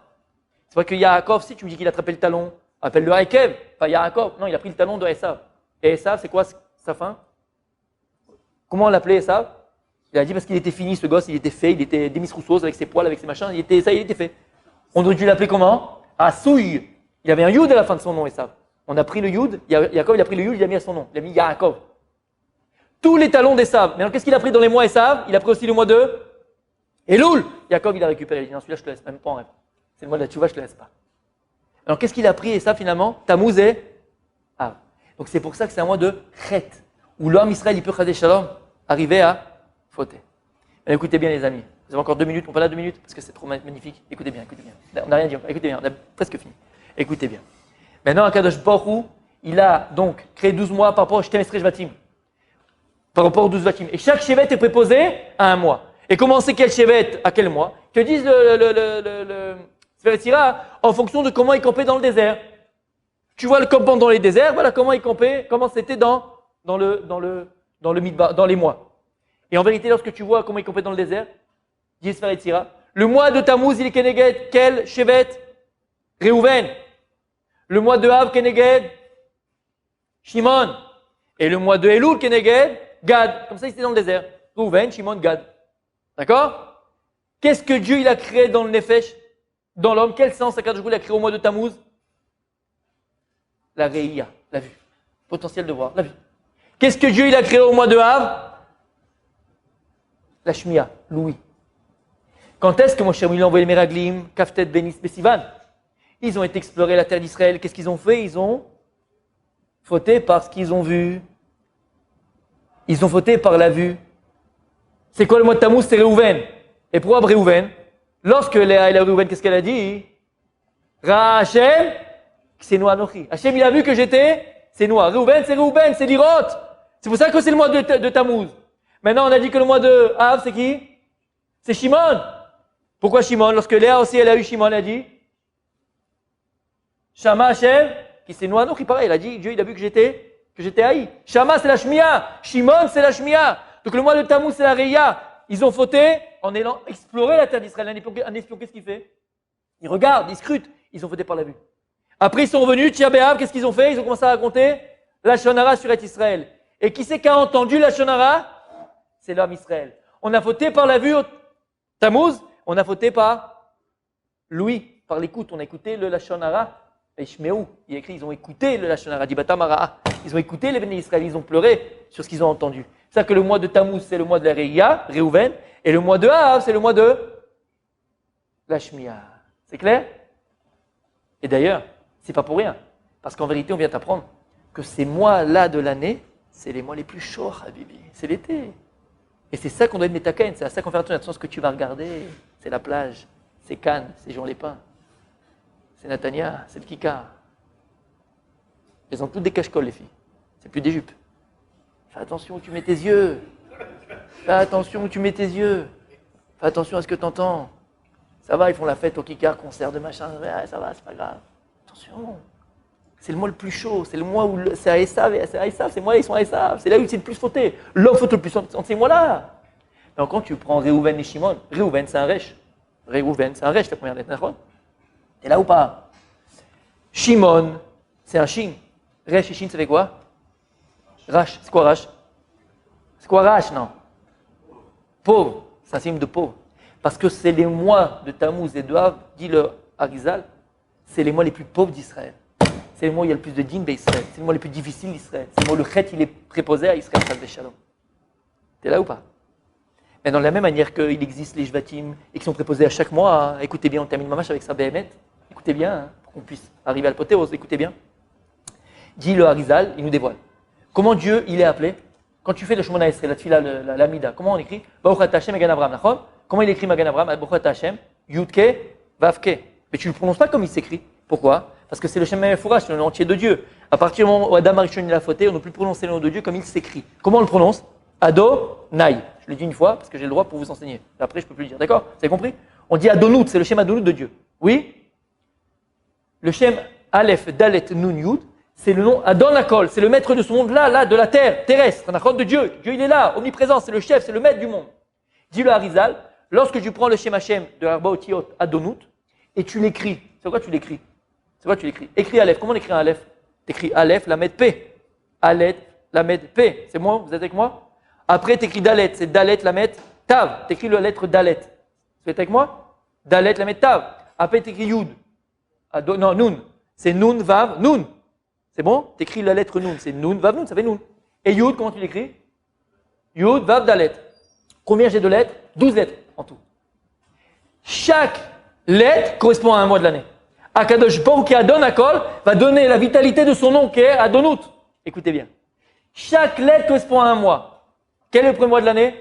C'est vrai que Yaakov, si tu me dis qu'il a attrapé le talon, appelle le Rekev, pas Yaakov. Non, il a pris le talon de Esav. Et Esav, c'est quoi sa fin? Comment on l'appelait Esav? Il a dit parce qu'il était fini, ce gosse, il était fait, il était Demis Rousseau avec ses poils, avec ses machins, il était fait. On aurait dû l'appeler comment? Asouï. Il avait un Yud à la fin de son nom, Esav. On a pris le Yud, Yaakov il a pris le Yud, il a mis à son nom, il a mis Yaakov. Tous les talons d'Esav. Maintenant, qu'est-ce qu'il a pris dans les mois Esav? Il a pris aussi le mois de Elul. Yaakov, il a récupéré, il dit non, celui-là, je te laisse, même pas en rêve. C'est le mois de la Tchouva, je te laisse pas. Alors, qu'est-ce qu'il a pris Esav finalement? Tammuz et Av. Donc, c'est pour ça que c'est un mois de Chet, où l'homme Israël, il peut, Chadé Shalom, arriver à fauter. Alors, écoutez bien, les amis. Vous avez encore 2 minutes, on parle là 2 minutes, parce que c'est trop magnifique. Écoutez bien. On n'a rien dit, écoutez bien, on a presque fini. Écoutez bien. Maintenant, Akadosh Baruch Hu, il a donc créé 12 mois par rapport au Shtem Esrei Shvatim. Par rapport aux 12 Shvatim. Et chaque Shevet est préposé à un mois. Et comment c'est quel Shevet à quel mois? Que disent le Sefer Yetzira en fonction de comment il campait dans le désert. Tu vois le campement dans les déserts, voilà comment il campait, comment c'était dans les mois. Et en vérité, lorsque tu vois comment il campait dans le désert, dit Sefer Yetzira, le mois de Tammuz, il est Keneged, quel Shevet? Réhouven. Le mois de Av, Keneged, Shimon. Et le mois de Elul, Keneged, Gad. Comme ça, il était dans le désert. Réhouven, Shimon, Gad. D'accord? Qu'est-ce que Dieu il a créé dans le Nefesh, dans l'homme? Quel sens Akadosh Baruch Hu a créé au mois de Tammuz? La Reïa, la vue. Potentiel de voir, la vue. Qu'est-ce que Dieu il a créé au mois de Av? La Shmia, l'ouïe. Quand est-ce que Moshe il a envoyé les Meraglim, Kaftet, Benis, Besivan? Ils ont été explorer la terre d'Israël. Qu'est-ce qu'ils ont fait? Ils ont fauté par ce qu'ils ont vu. Ils ont fauté par la vue. C'est quoi le mois de Tammuz? C'est Réhouven. Et pourquoi Réhouven? Lorsque Léa et la Réhouven, qu'est-ce qu'elle a dit? Ra Hashem, c'est Noah Nochi. Hashem, il a vu que j'étais, c'est Noah. Réhouven, c'est l'Irot. C'est pour ça que c'est le mois de Tammuz. Maintenant, on a dit que le mois de Av, c'est qui? C'est Shimon. Pourquoi Shimon? Lorsque Léa aussi, elle a eu Shimon, elle a dit Shama Hashem, qui c'est Noah Nochi, pareil, il a dit, Dieu il a vu que j'étais haï. Shama c'est la Shmia, Shimon c'est la Shmia. Donc le mois de Tammuz c'est la Reïa. Ils ont fauté en allant explorer la terre d'Israël. Un espion, qu'est-ce qu'il fait? Il regarde, il scrute, ils ont fauté par la vue. Après ils sont revenus, Tia Béav, qu'est-ce qu'ils ont fait? Ils ont commencé à raconter la Shonara sur Israël. Et qui c'est qui a entendu la Shonara? C'est l'homme Israël. On a fauté par la vue Tammuz, on a fauté par l'ouïe, par l'écoute. On a écouté le Lashon Hara. Et Shmeou, il écrit, ils ont écouté le Lashon Hara, Dibatam Hara. Ils ont écouté les bénis Israël, ils ont pleuré sur ce qu'ils ont entendu. C'est ça que le mois de Tammuz, c'est le mois de la Reïa, Réhouven, et le mois de Av, c'est le mois de la Shmia. C'est clair? Et d'ailleurs, c'est pas pour rien. Parce qu'en vérité, on vient t'apprendre que ces mois-là de l'année, c'est les mois les plus chauds, Habibi. C'est l'été. Et c'est ça qu'on doit être métakain, c'est à ça qu'on fait attention à ce que tu vas regarder. C'est la plage, c'est Cannes, c'est Jean Lépin, c'est Natania, c'est le Kika. Elles ont toutes des cache-colles, les filles. C'est plus des jupes. Fais attention où tu mets tes yeux. Fais attention où tu mets tes yeux. Fais attention à ce que tu entends. Ça va, ils font la fête au Kika, concert de machin. Ouais, ça va, c'est pas grave. Attention. C'est le mois le plus chaud. C'est le mois où c'est à Esav. Ces mois-là, ils sont à Esav. C'est là où c'est le plus fauté. L'homme faute le plus entre ces mois-là. Donc quand tu prends Réhouven et Shimon, Réhouven, c'est un Resh. Réhouven, c'est un Resh, la première lettre. T'es là ou pas? Shimon, c'est un Shin. Resh et Shin, ça fait quoi? Rash. C'est quoi Rash? C'est quoi Rash, non? Pauvre. C'est un signe de pauvre. Parce que c'est les mois de Tammuz et de Av, dit le Harizal, c'est les mois les plus pauvres d'Israël. C'est les mois où il y a le plus de din d'Israël. C'est les mois les plus difficiles d'Israël. C'est les mois où le chet il est préposé à Israël, Chas Shalom. T'es là ou pas? Mais dans la même manière qu'il existe les Shvatim et qui sont préposés à chaque mois, hein, écoutez bien, on termine Mamash avec ça, Béhémet. Écoutez bien, hein, pour qu'on puisse arriver à l'apothéose, écoutez bien. Dit le Harizal, il nous dévoile. Comment Dieu, il est appelé? Quand tu fais le Shemona Esrei, la Tfila, l'Amida, comment on écrit? Baruch Ata Hashem Magan Avraham, d'accord? Comment il écrit Magan Avraham? Baruch Ata Hashem, Yudke, Vavke. Mais tu ne le prononces pas comme il s'écrit. Pourquoi? Parce que c'est le Shem Mefourash, le nom entier de Dieu. À partir du moment où Adam Arishon il a fauté, on ne peut plus prononcer le nom de Dieu comme il s'écrit. Comment on le prononce? Ado, Naï. Je le dis une fois parce que j'ai le droit pour vous enseigner. Après, je ne peux plus le dire. D'accord? Vous avez compris? On dit Adonout, c'est le Shem Adonout de Dieu. Oui? Le Shem Aleph, Dalet, Nun, Yud, c'est le nom Adon Akol, c'est le maître de ce monde-là, de la terre, terrestre, un achon de Dieu. Dieu, il est là, omniprésent, c'est le chef, c'est le maître du monde. Dis le Harizal, lorsque tu prends le Shem Hashem de Arba Otiot Adonout et tu l'écris, c'est quoi tu l'écris? C'est quoi tu l'écris? Écris Aleph, comment on écrit un Aleph? Tu écris Aleph, Lamed P. Aleph, Lamed P. C'est moi, vous êtes avec moi? Après, tu écris Dalet, c'est Dalet, Lamed Tav. Tu écris la lettre Dalet. Vous êtes avec moi? Dalet, Lamed Tav. Après, tu écris Yud. Non, Nun. C'est Nun, Vav, Nun. C'est bon? Tu écris la lettre Nun, c'est Nun, Vav, Nun, ça fait Nun. Et Yud, comment tu l'écris? Yud, Vav, Dalet. Combien j'ai de lettres? 12 lettres en tout. Chaque lettre correspond à un mois de l'année. Akadosh Baruch qui Adon Akol va donner la vitalité de son nom qui est Adonout. Écoutez bien. Chaque lettre correspond à un mois. Quel est le premier mois de l'année?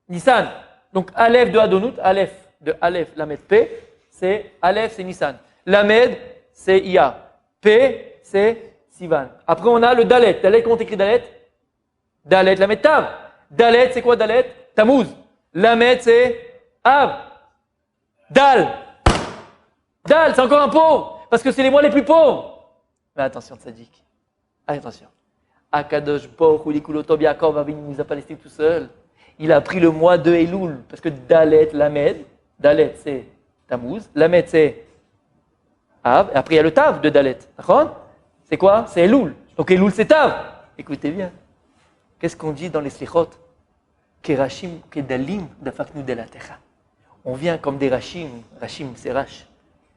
Nissan. Donc Aleph de Adonout, Aleph de Aleph, Lamed P, c'est Aleph, c'est Nissan. Lamed, c'est Iyar. P, c'est Sivan. Après, on a le Dalet. Dalet, comment t'écris Dalet? Dalet, Lamed Tav. Dalet, c'est quoi Dalet? Tammuz. Lamed, c'est Av. Dal. Dal, c'est encore un pauvre. Parce que c'est les mois les plus pauvres. Mais attention, Tzadik. Attention. Akadosh Baruch Hu Likulotob Yaakov Avinu nous a pas laissé tout seul. Il a pris le mois de Elul. Parce que Dalet, Lamed. Dalet, c'est Tammuz. Lamed, c'est Av. Et après, il y a le Tav de Dalet. D'accord? C'est quoi? C'est Elul. Donc Elul, c'est Tav. Écoutez bien. Qu'est-ce qu'on dit dans les Slichot? Kerashim, Kedalim, Dafaknu Delatecha. On vient comme des Rachim. Rachim, c'est Rach.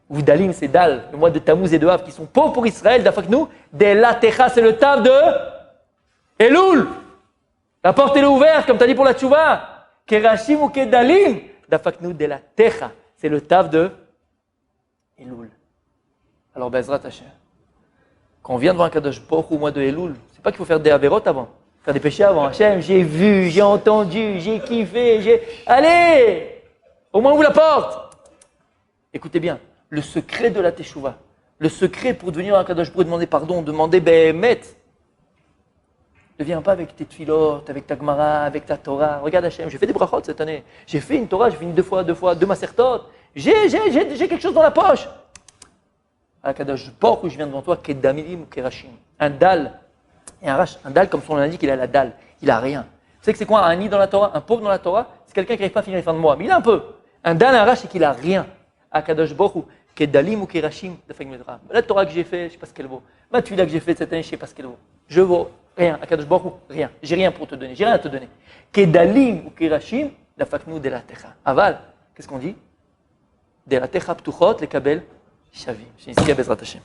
Ou Dalim, c'est Dal. Le mois de Tammuz et de Av qui sont pauvres pour Israël. Dafaknu Delatecha, c'est le Tav de Elul. La porte est ouverte, comme tu as dit pour la Tchouva. Kerashim ou Kedalim, Dafaknu Delatecha. C'est le Tav de Elul. Alors, Bezrat Hashem. Quand on vient devant un Kadosh Baruch Hu au mois de Elul, c'est pas qu'il faut faire des avérotes avant, faire des péchés avant. Hashem, j'ai vu, j'ai entendu, j'ai kiffé, Allez! Au moins ouvre la porte! Écoutez bien, le secret de la Teshuvah, le secret pour devenir un Kadosh Baruch Hu, demander pardon, demander Béhémet. Ne viens pas avec tes tfilotes, avec ta Gemara, avec ta Torah. Regarde Hashem, j'ai fait des brachot cette année. J'ai fait une Torah, j'ai fini deux fois, deux masertot. J'ai quelque chose dans la poche. Akadosh Baruch Hu, je viens devant toi, Kedamilim ou Kerashim. Un dal et un rach. Un dal, comme son nom l'indique, il a la dalle. Il a rien. Vous savez que c'est quoi un nid dans la Torah? Un pauvre dans la Torah, c'est quelqu'un qui n'arrive pas à finir les fins de mois. Mais il a un peu. Un dal et un rach, c'est qu'il a rien. Akadosh Baruch Hu, Kedalim ou Kerashim. La Torah que j'ai fait, je ne sais pas ce qu'elle vaut. Ma tuila que j'ai fait cette année, je ne sais pas ce qu'elle vaut. Je vaux rien. Akadosh Baruch Hu, rien. J'ai rien pour te donner. J'ai rien à te donner. Kedalim ou Kerashim, la faknu de la techa. Aval, qu'est-ce qu'on dit? De la techa ptuchot, les kabel. Shavi. J'ai ici à Bezrat Hashem.